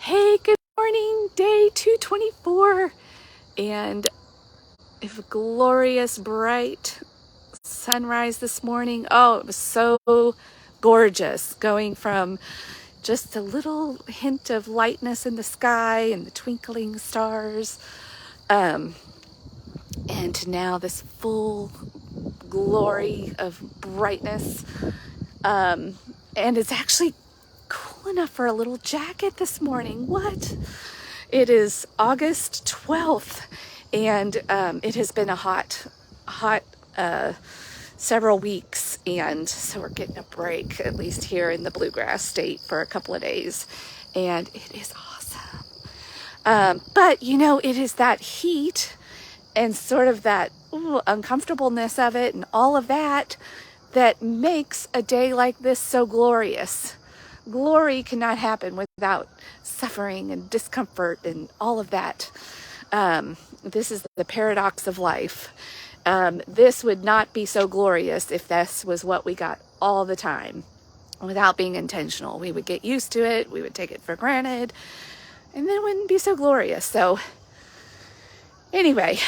Hey, good morning, day 224, and a glorious bright sunrise this morning. Oh, it was so gorgeous, going from just a little hint of lightness in the sky and the twinkling stars, and to now this full glory of brightness. And it's actually cool enough for a little jacket this morning. What? It is August 12th, and it has been a hot several weeks, and so we're getting a break, at least here in the Bluegrass State, for a couple of days, and it is awesome. But you know, it is that heat and sort of that uncomfortableness of it and all of that that makes a day like this so glorious. Glory cannot happen without suffering and discomfort and all of that. This is the paradox of life. This would not be so glorious if this was what we got all the time without being intentional. We would get used to it, we would take it for granted, and then it wouldn't be so glorious. So anyway,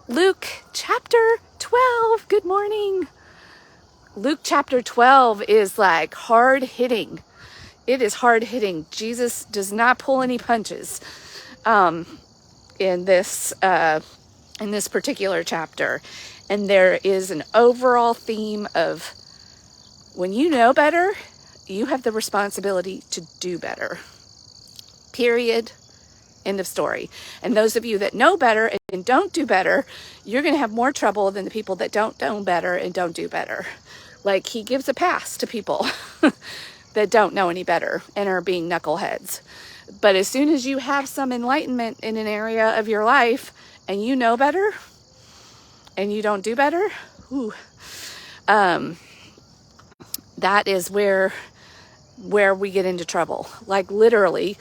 Luke chapter 12, good morning. Luke chapter 12 is like hard hitting. It is hard hitting. Jesus does not pull any punches in this particular chapter. And there is an overall theme of when you know better, you have the responsibility to do better. Period. End of story. And those of you that know better and don't do better, you're going to have more trouble than the people that don't know better and don't do better. Like, he gives a pass to people that don't know any better and are being knuckleheads. But as soon as you have some enlightenment in an area of your life and you know better and you don't do better, that is where we get into trouble. Like, literally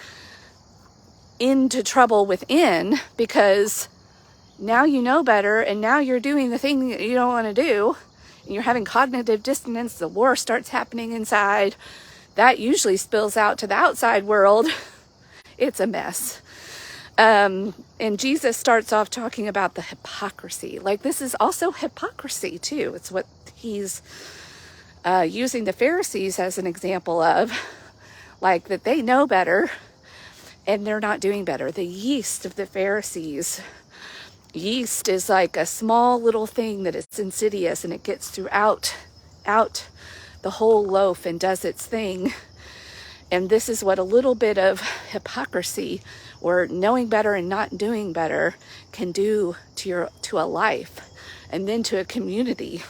into trouble within, because now you know better and now you're doing the thing that you don't want to do. And you're having cognitive dissonance. The war starts happening inside. That usually spills out to the outside world. It's a mess. And Jesus starts off talking about the hypocrisy. Like, this is also hypocrisy too. It's what he's using the Pharisees as an example of, like, that they know better and they're not doing better. The yeast of the Pharisees. Yeast is like a small little thing that is insidious, and it gets throughout the whole loaf and does its thing. And this is what a little bit of hypocrisy, or knowing better and not doing better, can do to a life, and then to a community,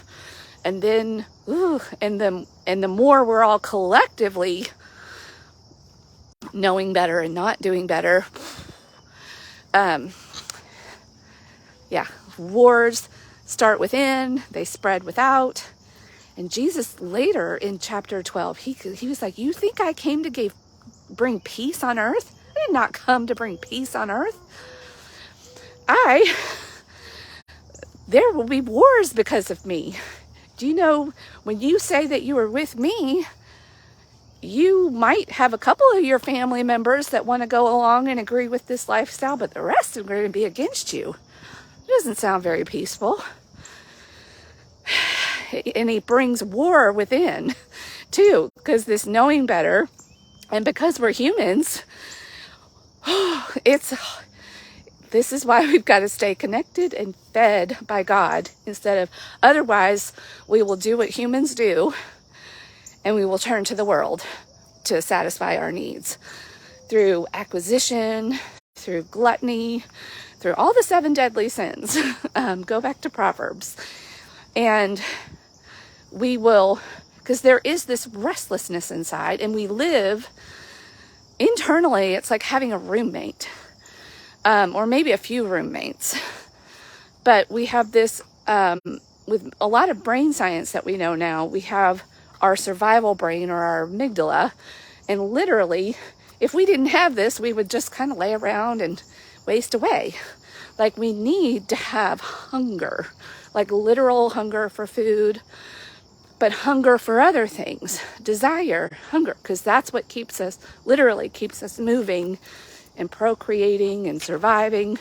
and then and the more we're all collectively knowing better and not doing better, wars start within, they spread without. And Jesus later in chapter 12, he was like, you think I came to bring peace on earth? I did not come to bring peace on earth. There will be wars because of me. Do you know, when you say that you are with me, you might have a couple of your family members that want to go along and agree with this lifestyle, but the rest are going to be against you. It doesn't sound very peaceful. And he brings war within too, because this knowing better, and because we're humans, this is why we've got to stay connected and fed by God otherwise we will do what humans do, and we will turn to the world to satisfy our needs through acquisition, through gluttony, through all the 7 deadly sins. Go back to Proverbs. And we will, because there is this restlessness inside, and we live internally. It's like having a roommate, or maybe a few roommates. But we have this, with a lot of brain science that we know now, we have our survival brain, or our amygdala. And literally, if we didn't have this, we would just kind of lay around and waste away. Like, we need to have hunger, like literal hunger for food, but hunger for other things, desire, hunger, because that's what literally keeps us moving and procreating and surviving.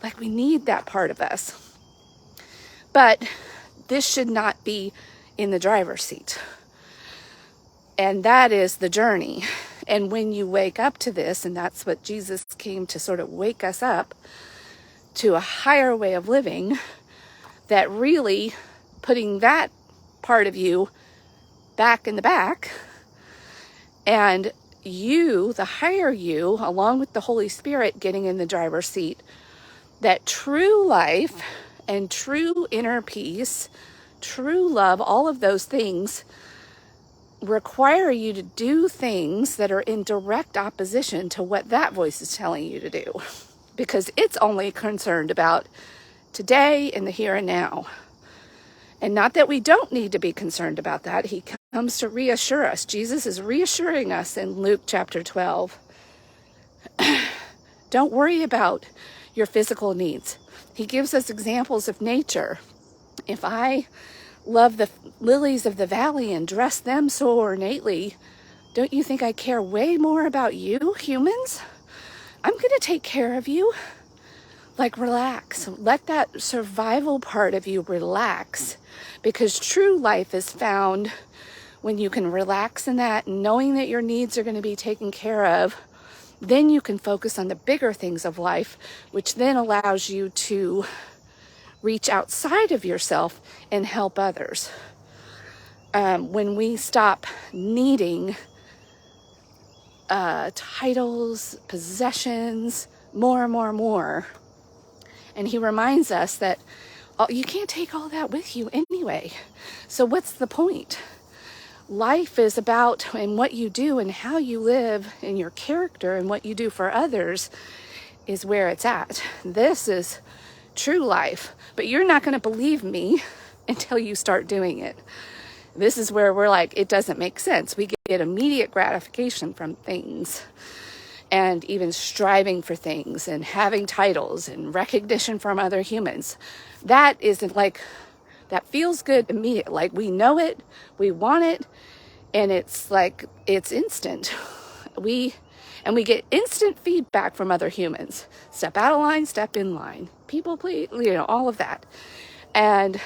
Like, we need that part of us. But this should not be in the driver's seat. And that is the journey. And when you wake up to this, and that's what Jesus came to sort of wake us up to, a higher way of living, that really putting that part of you back in the back, and you, the higher you, along with the Holy Spirit getting in the driver's seat, that true life and true inner peace, true love, all of those things require you to do things that are in direct opposition to what that voice is telling you to do, because it's only concerned about today and the here and now. And not that we don't need to be concerned about that. He comes to reassure us. Jesus is reassuring us in Luke chapter 12. Don't worry about your physical needs. He gives us examples of nature. If I love the lilies of the valley and dress them so ornately, don't you think I care way more about you, humans? I'm going to take care of you. Like, relax. Let that survival part of you relax, because true life is found when you can relax in that, knowing that your needs are going to be taken care of. Then you can focus on the bigger things of life, which then allows you to reach outside of yourself and help others. When we stop needing titles, possessions, more, and he reminds us that you can't take all that with you anyway. So what's the point? Life is about, and what you do and how you live, and your character and what you do for others is where it's at. This is true life, but you're not going to believe me until you start doing it. This is where we're like, it doesn't make sense. We get immediate gratification from things, and even striving for things and having titles and recognition from other humans. That isn't like, that feels good immediately. Like, we know it, we want it, and it's like, it's instant. We get instant feedback from other humans. Step out of line, step in line. People please, all of that. And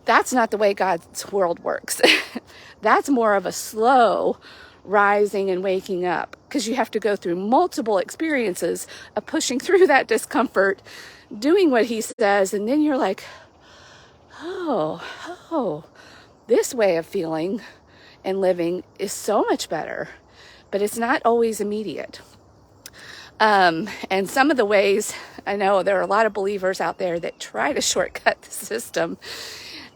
that's not the way God's world works. That's more of a slow rising and waking up, because you have to go through multiple experiences of pushing through that discomfort, doing what he says, and then you're like, oh, this way of feeling and living is so much better. But it's not always immediate. And some of the ways, I know there are a lot of believers out there that try to shortcut the system,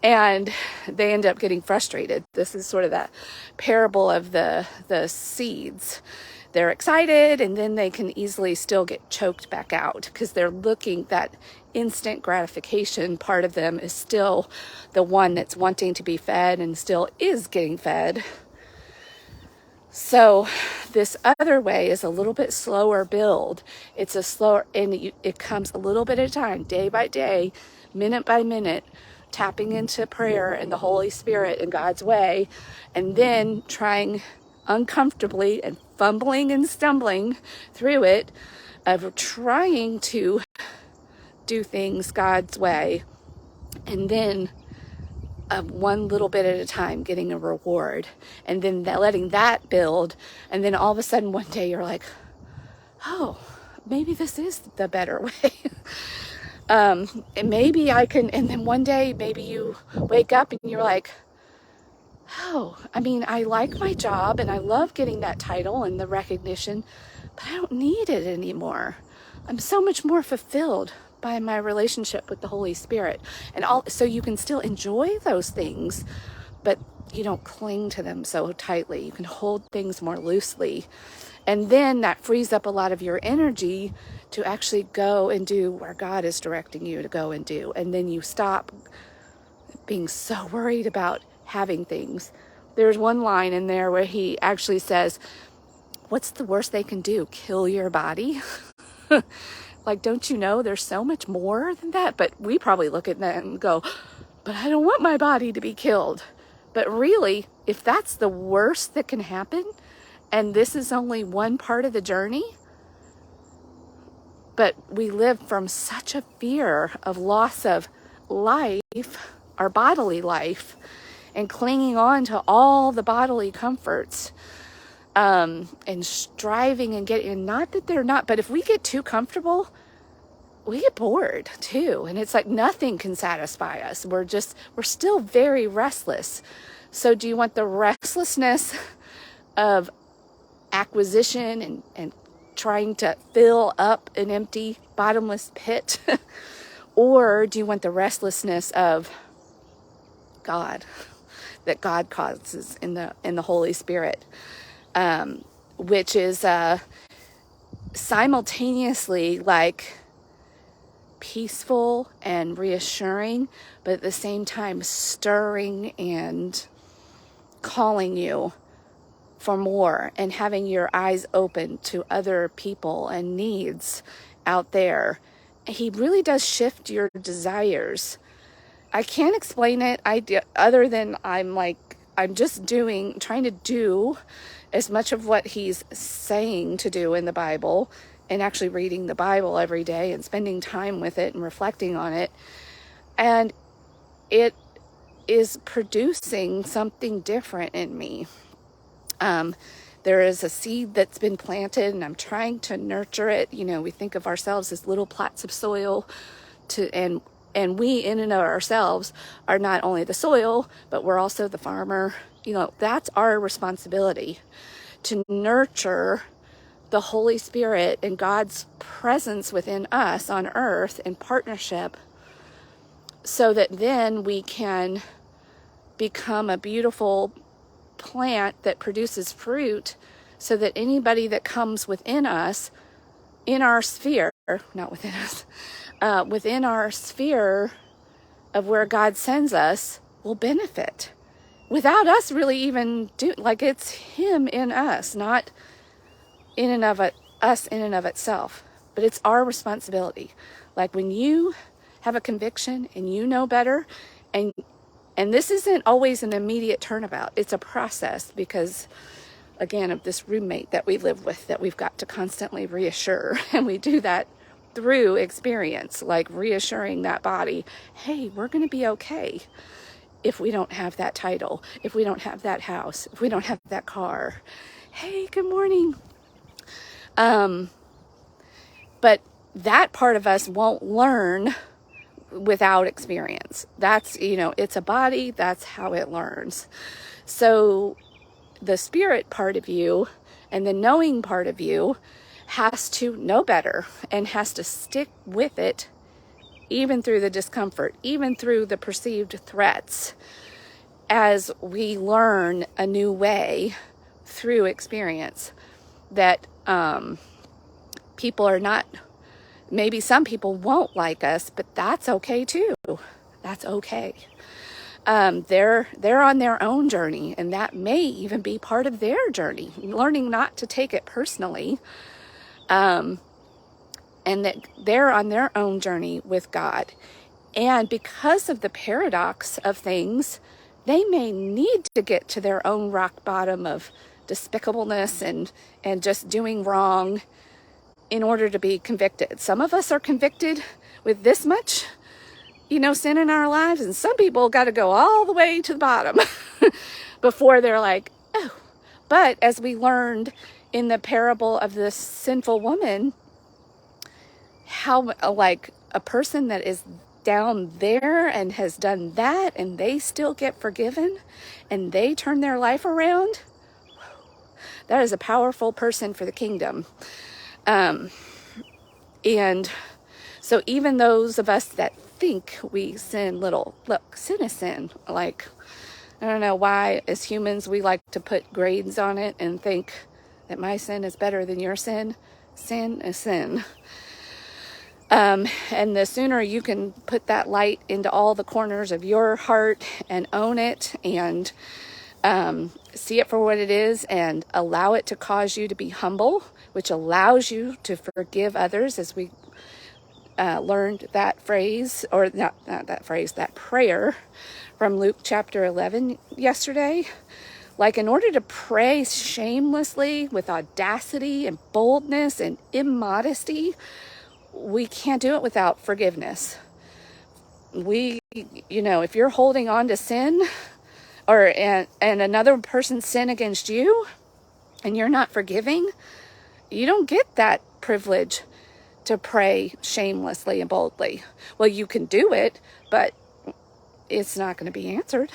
and they end up getting frustrated. This is sort of that parable of the seeds. They're excited, and then they can easily still get choked back out, because they're looking, that instant gratification part of them is still the one that's wanting to be fed and still is getting fed. So this other way is a little bit slower build. It's a slower, and it comes a little bit at a time, day by day, minute by minute, tapping into prayer and the Holy Spirit and God's way, and then trying uncomfortably and fumbling and stumbling through it, of trying to do things God's way, and then one little bit at a time getting a reward, and then letting that build, and then all of a sudden one day you're like, oh, maybe this is the better way. And maybe I can, and then one day maybe you wake up and you're like, oh, I mean, I like my job and I love getting that title and the recognition, but I don't need it anymore. I'm so much more fulfilled by my relationship with the Holy Spirit. And so you can still enjoy those things, but you don't cling to them so tightly. You can hold things more loosely. And then that frees up a lot of your energy to actually go and do where God is directing you to go and do. And then you stop being so worried about having things. There's one line in there where he actually says, what's the worst they can do? Kill your body? Like, don't you know there's so much more than that? But we probably look at that and go, but I don't want my body to be killed. But really, if that's the worst that can happen, and this is only one part of the journey, But we live from such a fear of loss of life, our bodily life, and clinging on to all the bodily comforts, and striving and getting, and not that they're not, but if we get too comfortable, we get bored too. And it's like nothing can satisfy us. We're still very restless. So do you want the restlessness of acquisition and trying to fill up an empty, bottomless pit? Or do you want the restlessness of God, that God causes in the Holy Spirit, which is simultaneously like peaceful and reassuring, but at the same time stirring and calling you for more, and having your eyes open to other people and needs out there. He really does shift your desires. I can't explain it other than I'm just trying to do as much of what he's saying to do in the Bible, and actually reading the Bible every day and spending time with it and reflecting on it. And it is producing something different in me. There is a seed that's been planted, and I'm trying to nurture it. We think of ourselves as little plots of soil, and we in and of ourselves are not only the soil, but we're also the farmer. That's our responsibility, to nurture the Holy Spirit and God's presence within us on earth in partnership, so that then we can become a beautiful plant that produces fruit, so that anybody that comes within us, in our sphere, not within us, within our sphere of where God sends us, will benefit without us really even it's him in us, not in and of us in and of itself, but it's our responsibility. Like when you have a conviction and you know better, and this isn't always an immediate turnabout. It's a process, because again, of this roommate that we live with, that we've got to constantly reassure. And we do that through experience, like reassuring that body, hey, we're going to be okay if we don't have that title, if we don't have that house, if we don't have that car. Hey, good morning. But that part of us won't learn without experience. That's, it's a body, that's how it learns. So the spirit part of you and the knowing part of you has to know better, and has to stick with it, even through the discomfort, even through the perceived threats, as we learn a new way through experience. That people are not, maybe some people won't like us, but that's okay too. That's okay. They're on their own journey, and that may even be part of their journey, learning not to take it personally, and that they're on their own journey with God. And because of the paradox of things, they may need to get to their own rock bottom of despicableness and just doing wrong in order to be convicted. Some of us are convicted with this much, sin in our lives, and some people got to go all the way to the bottom before they're like, oh. But as we learned in the parable of the sinful woman, how a person that is down there and has done that, and they still get forgiven, and they turn their life around, that is a powerful person for the kingdom. And so even those of us that think we sin little, look, sin is sin. I don't know why as humans we like to put grades on it and think that my sin is better than your sin. Sin is sin. And the sooner you can put that light into all the corners of your heart and own it, and see it for what it is, and allow it to cause you to be humble, which allows you to forgive others, as we learned that phrase, or not that phrase, that prayer from Luke chapter 11 yesterday. In order to pray shamelessly with audacity and boldness and immodesty, we can't do it without forgiveness. If you're holding on to sin and another person's sin against you and you're not forgiving, you don't get that privilege to pray shamelessly and boldly. Well, you can do it, but it's not going to be answered.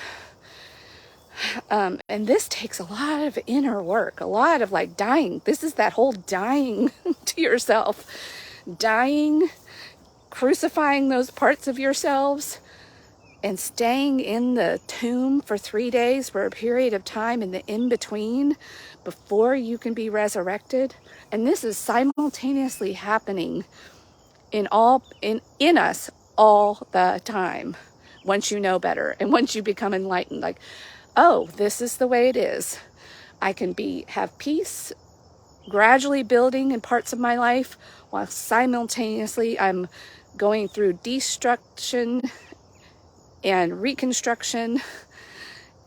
And this takes a lot of inner work, a lot of like dying. This is that whole dying to yourself, dying, crucifying those parts of yourselves, and staying in the tomb for 3 days for a period of time in the in-between before you can be resurrected. And this is simultaneously happening in us all the time. Once you know better and once you become enlightened, like, oh, this is the way it is. I can have peace gradually building in parts of my life while simultaneously I'm going through destruction and reconstruction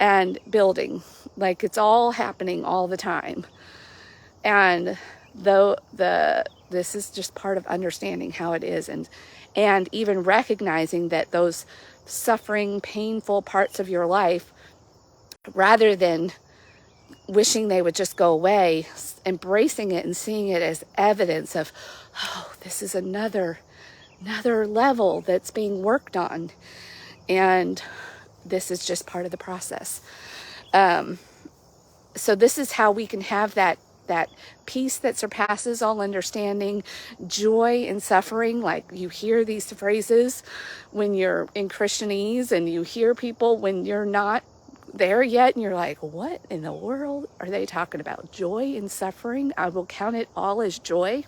and building. Like, it's all happening all the time. And this is just part of understanding how it is, and even recognizing that those suffering, painful parts of your life, rather than wishing they would just go away, embracing it and seeing it as evidence of, oh, this is another level that's being worked on, and this is just part of the process. So this is how we can have that peace that surpasses all understanding, joy in suffering. Like, you hear these phrases when you're in Christianese, and you hear people when you're not there yet, and you're like, what in the world are they talking about? Joy in suffering? I will count it all as joy.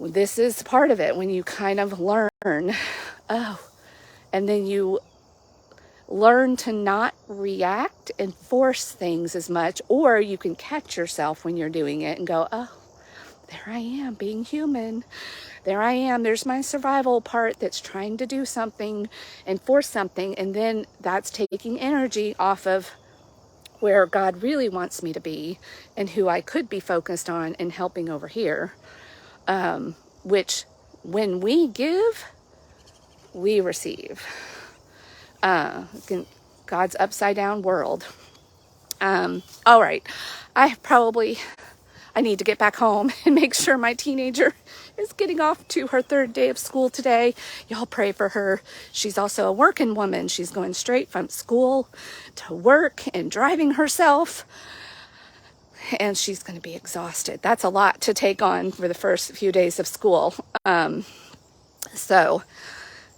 This is part of it, when you kind of learn, and then you learn to not react and force things as much, or you can catch yourself when you're doing it and go, oh, there I am being human. There I am. There's my survival part that's trying to do something and force something. And then that's taking energy off of where God really wants me to be and who I could be focused on and helping over here. Which, when we give, we receive. God's upside down world. All right. I need to get back home and make sure my teenager is getting off to her 3rd day of school today. Y'all pray for her. She's also a working woman. She's going straight from school to work and driving herself. And she's going to be exhausted. That's a lot to take on for the first few days of school. So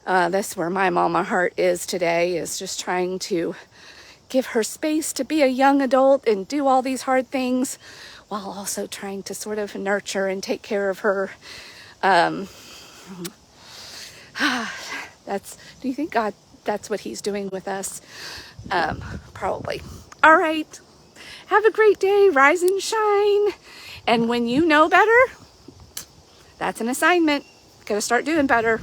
that's where my mama heart is today, is just trying to give her space to be a young adult and do all these hard things, while also trying to sort of nurture and take care of her. Do you think God, that's what he's doing with us? Probably. All right. Have a great day. Rise and shine. And when you know better, that's an assignment. Gotta start doing better.